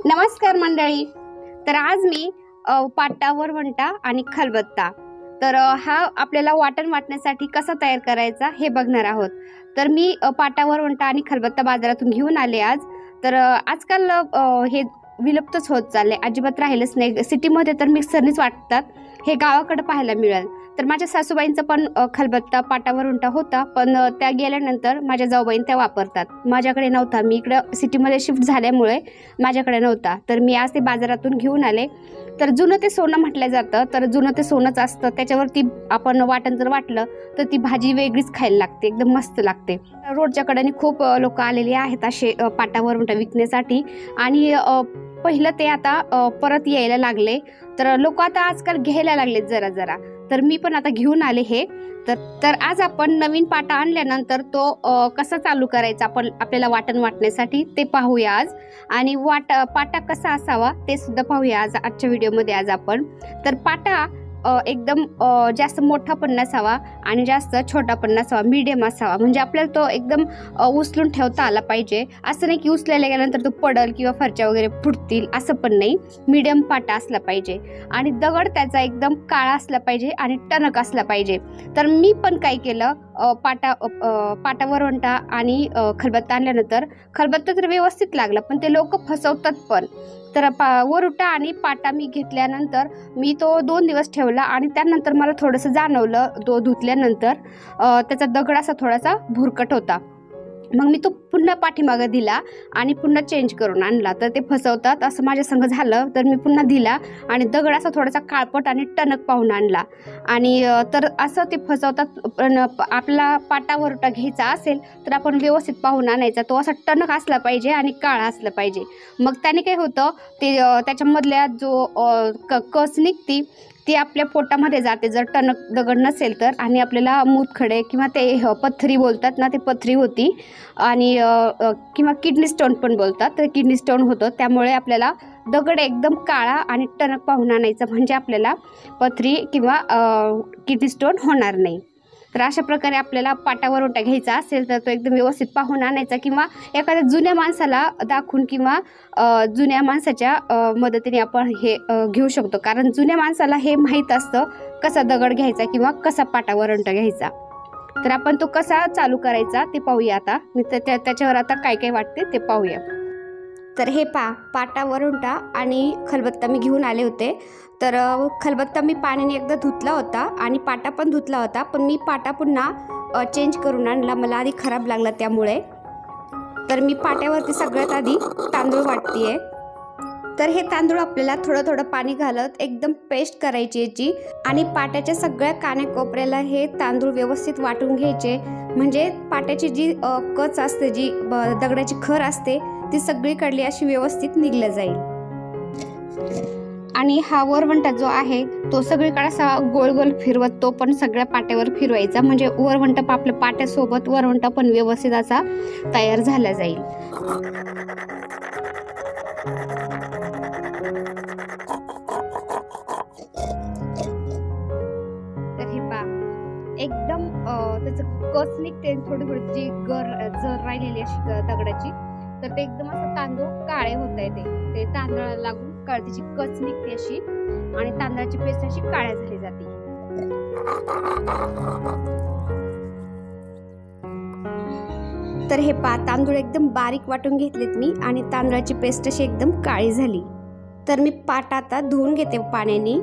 नमस्कार मंडळी. तर आज मी पाटा, वरवंटा आणि खलबत्ता तर हा आपल्याला वाटण वाटण्यासाठी कसा तयार करायचा हे बघणार आहोत. तर मी पाटा, वरवंटा आणि खलबत्ता बाजारातून घेऊन आले आज. तर आजकाल हे विलुप्तच होत चालले, अजिबात राहिलंच नाही. सिटीमध्ये तर मिक्सरनीच वाटतात, हे गावाकडे पाहायला मिळेल. तर माझ्या सासूबाईंचं पण खलबत्ता, पाटा, वरवंटा होता, पण त्या गेल्यानंतर माझ्या जाऊबाईन त्या वापरतात. माझ्याकडे नव्हता, मी इकडं सिटीमध्ये शिफ्ट झाल्यामुळे माझ्याकडे नव्हता. तर मी आज ते बाजारातून घेऊन आले. तर जुनं ते सोनं म्हटलं जातं, तर जुनं ते सोनंच असतं. त्याच्यावरती आपण वाटण जर वाटलं तर ती भाजी वेगळीच खायला लागते, एकदम मस्त लागते. रोडच्या कडेने खूप लोक आलेली आहेत असे पाटा, वरवंटा विकण्यासाठी. आणि पहिलं ते आता परत यायला लागले. तर लोक आता आजकाल घ्यायला लागलेत जरा जरा. तर मी पण आता घेऊन आले हे. तर आज आपण नवीन पाटा आणल्यानंतर तो कसा चालू करायचा आपल्याला वाटण वाटण्यासाठी ते पाहूया आज. आणि पाटा कसा असावा ते सुद्धा पाहूया आजच्या व्हिडिओमध्ये आज आपण. तर पाटा एकदम जास्त मोठा पण नसावा आणि जास्त छोटा पण नसावा, मीडियम असावा. म्हणजे आपल्याला तो एकदम उचलून ठेवता आला पाहिजे. असं नाही की उचलायला गेल्यानंतर तो पडल किंवा फरच्या वगैरे फुटतील, असं पण नाही. मीडियम पाटा असला पाहिजे आणि दगड त्याचा एकदम काळा असला पाहिजे आणि टणक असला पाहिजे. तर मी पण काय केलं, पाटा, वरवंटा आणि खलबत्ता आणल्यानंतर खलबत्ता तर व्यवस्थित लागला, पण ते लोक फसवतात पण. तर वरवंटा आणि पाटा मी घेतल्यानंतर मी तो 2 दिवस ठेवला आणि त्यानंतर मला थोडंसं जाणवलं, तो धुतल्यानंतर त्याचा दगड असा थोडासा भुरकट होता. मग मी तो पुन्हा पाठीमागं दिला आणि पुन्हा चेंज करून आणला. तर ते फसवतात असं माझ्या संग झालं. तर मी पुन्हा दिला आणि दगड असा थोडासा काळपट आणि टणक पाहून आणला. आणि तर असं ते फसवतात. पण आपला पाटा, वरवंटा घ्यायचा असेल तर आपण व्यवस्थित पाहून आणायचा. तो असा टणक असला पाहिजे आणि काळा असला पाहिजे. मग त्याने काय होतं, ते त्याच्यामधल्या जो कस निघती ती आपल्या पोटामध्ये जाते जर टणक दगड नसेल तर. आणि आपल्याला मूतखडे किंवा ते पथरी बोलतात ना, ते पथरी होती. आणि किंवा किडनी स्टोन पण बोलतात, तर किडनी स्टोन होतं. त्यामुळे आपल्याला दगड एकदम काळा आणि टणक पाहून आणायचा, म्हणजे आपल्याला पथरी किंवा किडनी स्टोन होणार नाही. तर अशा प्रकारे आपल्याला पाटा, वरवंटा घ्यायचा असेल तर तो एकदम व्यवस्थित पाहून आणायचा, किंवा एखाद्या जुन्या माणसाला दाखवून किंवा जुन्या माणसाच्या मदतीने आपण हे घेऊ शकतो. कारण जुन्या माणसाला हे माहीत असतं कसा दगड घ्यायचा किंवा कसा पाटा, वरवंटा घ्यायचा. तर आपण तो कसा चालू करायचा ते पाहूया आता. मी त्याच्यावर आता काय काय वाटते ते पाहूया. तर हे पाटा, वरवंटा आणि खलबत्ता मी घेऊन आले होते. तर खलबत्ता मी पाण्याने एकदा धुतला होता आणि पाटा पण धुतला होता, पण मी पाटा पुन्हा चेंज करून आणला, मला आधी खराब लागला त्यामुळे. तर मी पाट्यावरती सगळ्यात आधी तांदूळ वाटतेय. तर हे तांदूळ आपल्याला थोडं थोडं पाणी घालत एकदम पेस्ट करायची याची. आणि पाट्याच्या सगळ्या कानेकोपऱ्याला हे तांदूळ व्यवस्थित वाटून घ्यायचे, म्हणजे पाट्याची जी कच असते, जी दगडाची खर असते, ती सगळीकडली अशी व्यवस्थित निघलं जाईल. आणि हा वरवंटा जो आहे तो सगळीकडे असा गोल गोल फिरवत तो पण सगळ्या पाट्यावर फिरवायचा, म्हणजे वरवंटा आपल्या पाट्यासोबत वरवंटा पण व्यवस्थित असा तयार झाला जाईल. तर हे एकदम त्याचं कस निघते, थोडी थोडी जी जर राहिलेली अशी दगडाची, तर ते एकदम असं तांदूळ काळे होत आहे. ते तांदळाला लागून त्याची कच निघते अशी, आणि तांदळाची पेस्ट अशी काळ्या झाली जाते. तर हे तांदूळ एकदम बारीक वाटून घेतलेत मी, आणि तांदळाची पेस्ट अशी एकदम काळी झाली. तर मी पाटा आता धुवून घेते पाण्याने.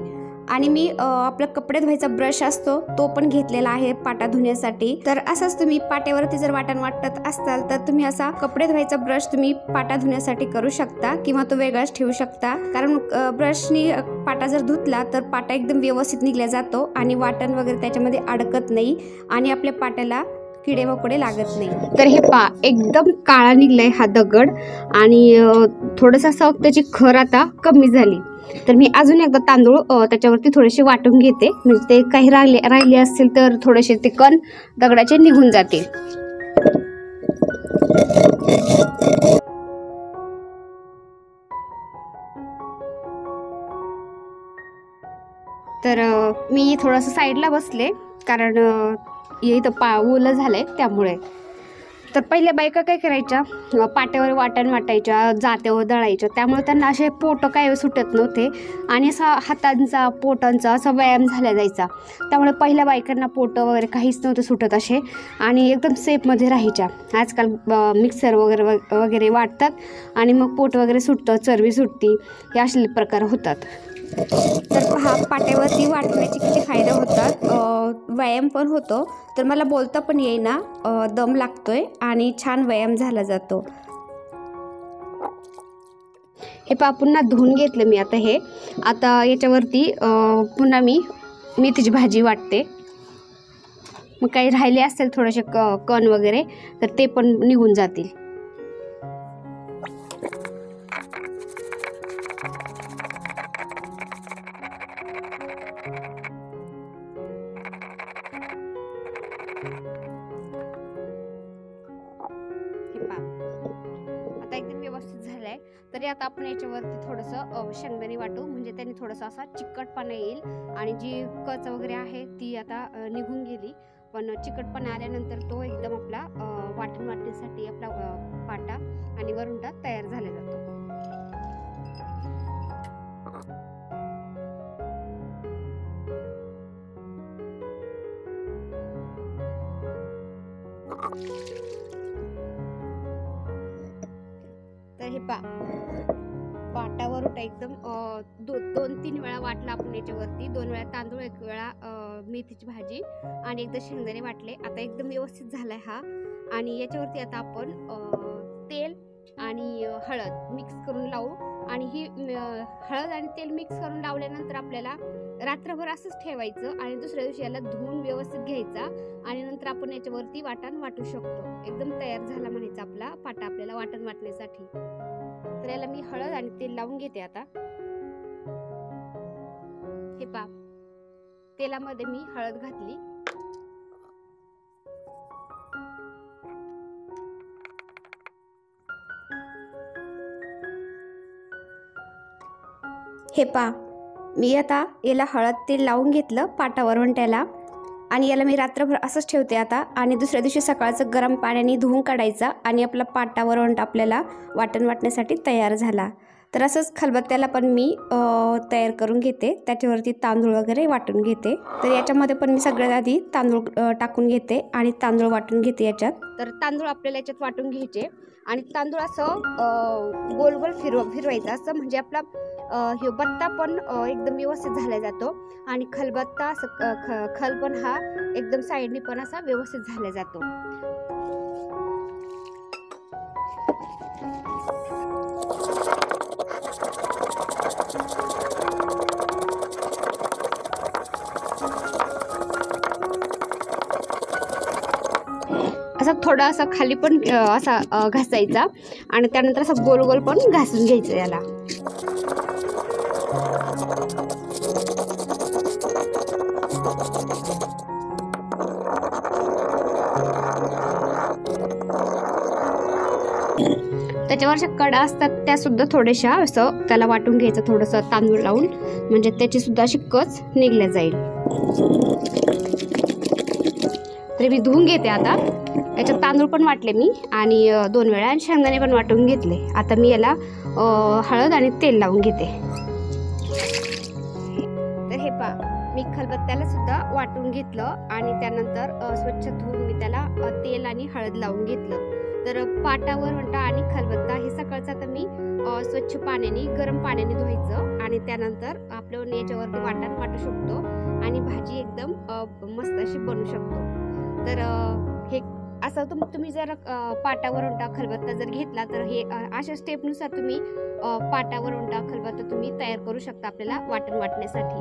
आणि मी आपला कपडे धुवायचा ब्रश असतो तो पण घेतलेला आहे पाटा धुण्यासाठी. तर असंच तुम्ही पाट्यावरती जर वाटण वाटत असाल तर तुम्ही असा कपडे धुवायचा ब्रश तुम्ही पाटा धुण्यासाठी करू शकता, किंवा तो वेगळाच ठेवू शकता. कारण ब्रशनी पाटा जर धुतला तर पाटा एकदम व्यवस्थित निघला जातो आणि वाटण वगैरे त्याच्यामध्ये अडकत नाही आणि आपल्या पाट्याला किडे वकडे लागत नाही. तर हे एकदम काळा निघलाय हा दगड, आणि थोडंसं असं त्याची खर आता कमी झाली. तर मी अजून एकदा तांदूळ त्याच्यावरती थोडेसे वाटून घेते, म्हणजे ते काही राहिले असतील तर थोडेसे ते कण दगडाचे निघून जाते. तर मी थोडंसं साईडला बसले, कारण इथं ओलं झालंय त्यामुळे. तर पहिल्या बायका काय करायच्या, पाट्यावर वाटण वाटायच्या, जात्यावर दळायच्या, त्यामुळे त्यांना असे पोटं काय सुटत नव्हते आणि असा हातांचा पोटांचा असा व्यायाम झाला जायचा. त्यामुळे पहिल्या बायकांना पोटं वगैरे काहीच नव्हतं सुटत असे आणि एकदम सेफमध्ये राहायच्या. आजकाल मिक्सर वगैरे वाटतात आणि मग पोट वगैरे सुटतं, चरबी सुटती, हे असले प्रकार होतात. तर पहा पाट्यावरती वाटण्याचे किती फायदे होतात, व्यायाम पण होतो. तर मला बोलता पण येईना, दम लागतोय आणि छान व्यायाम झाला जातो. हे पहा पुन्हा धुवून घेतलं मी आता हे. आता याच्यावरती पुन्हा मी मेथीची भाजी वाटते. मग काही राहिले असतील थोडेसे कण वगैरे तर ते पण निघून जातील. आता एकदम व्यवस्थित झालंय. तरी आता आपण याच्यावरती थोडंसं शेंगदाणे वाटू, म्हणजे त्याने थोडंसं असा चिकटपणा येईल आणि जी कच वगैरे आहे ती आता निघून गेली. पण चिकटपणा आल्यानंतर तो एकदम आपला वाटण वाटण्यासाठी आपला पाटा आणि वरुंडा तयार झाला जातो. तर हे पाटा वरुंडा एकदम 2-3 वेळा वाटला आपण याच्यावरती. 2 वेळा तांदूळ, 1 वेळा मेथीची भाजी आणि एकदा शेंगदाणे वाटले. आता एकदम व्यवस्थित झालाय हा. आणि याच्यावरती आता आपण तेल आणि हळद मिक्स करून लावू. आणि ही हळद आणि तेल मिक्स करून लावल्यानंतर आपल्याला रात्रभर असंच ठेवायचं आणि दुसऱ्या दिवशी याला धुवून व्यवस्थित घ्यायचा आणि नंतर आपण याच्यावरती वाटण वाटू शकतो. एकदम तयार झाला म्हणायचा आपला पाटा आपल्याला वाटण वाटण्यासाठी. तर याला मी हळद आणि तेल लावून घेते आता. हे पहा तेलामध्ये मी हळद घातली. हे पहा मी आता याला हळद तेल लावून घेतलं पाटा वरवंट्याला आणि याला मी रात्रभर असंच ठेवते आता. आणि दुसऱ्या दिवशी सकाळचं गरम पाण्याने धुवून काढायचा आणि आपला पाटा वरवंटा आपल्याला वाटण वाटण्यासाठी तयार झाला. तर असंच खलबत्त्याला पण मी तयार करून घेते, त्याच्यावरती तांदूळ वगैरे वाटून घेते. तर याच्यामध्ये पण मी सगळ्यात आधी तांदूळ टाकून घेते आणि तांदूळ वाटून घेते याच्यात. तर तांदूळ आपल्याला याच्यात वाटून घ्यायचे आणि तांदूळ असं गोल गोल फिरवायचं असं, म्हणजे आपला हे बत्ता पण एकदम व्यवस्थित झाला जातो आणि खलबत्ता खल पण हा एकदम साईडनी पण असा व्यवस्थित झाला जातो. असा थोडा असा खाली पण असा घासायचा आणि त्यानंतर असं गोल गोल पण घासून घ्यायचं याला. त्याच्यावरच्या कडा असतात त्या सुद्धा थोड्याशा असं त्याला वाटून घ्यायचं थोडंसं तांदूळ लावून, म्हणजे त्याची सुद्धा अशी कच निघल्या जाईल. तरी मी धुवून घेते आता. याच्यात तांदूळ पण वाटले मी आणि 2 वेळा आणि शेंगदाणे पण वाटून घेतले. आता मी याला हळद आणि तेल लावून घेते. तर हे पहा मी खलबत्त्याला सुद्धा वाटून घेतलं आणि त्यानंतर स्वच्छ धुवून मी त्याला तेल आणि हळद लावून घेतलं. तर पाटा वरवंटा आणि खलबत्ता हे सकाळचं आता मी स्वच्छ पाण्याने गरम पाण्याने धुवायचं आणि त्यानंतर आपलं याच्यावरती वाटण वाटू शकतो आणि भाजी एकदम मस्त अशी बनवू शकतो. तर हे असं तुम्ही जर पाटा वरवंटा खलबत्ता जर घेतला तर हे अशा स्टेपनुसार तुम्ही पाटा वरवंटा खलबत्ता तुम्ही तयार करू शकता आपल्याला वाटण वाटण्यासाठी.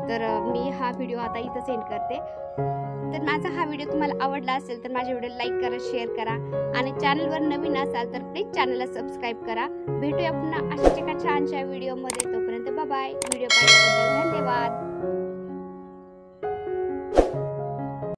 तर मी हा व्हिडिओ आता इथं सेंड करते. तर माझा हा व्हिडिओ तुम्हाला आवडला असेल तर माझ्या व्हिडिओ लाईक करा, शेअर करा आणि चॅनलवर नवीन असाल तर प्लीज चॅनलला सबस्क्राईब करा. भेटूया पुन्हा अशाच एका छानशा व्हिडिओमध्ये. तोपर्यंत बाय बाय. व्हिडिओ पाहिल्याबद्दल धन्यवाद.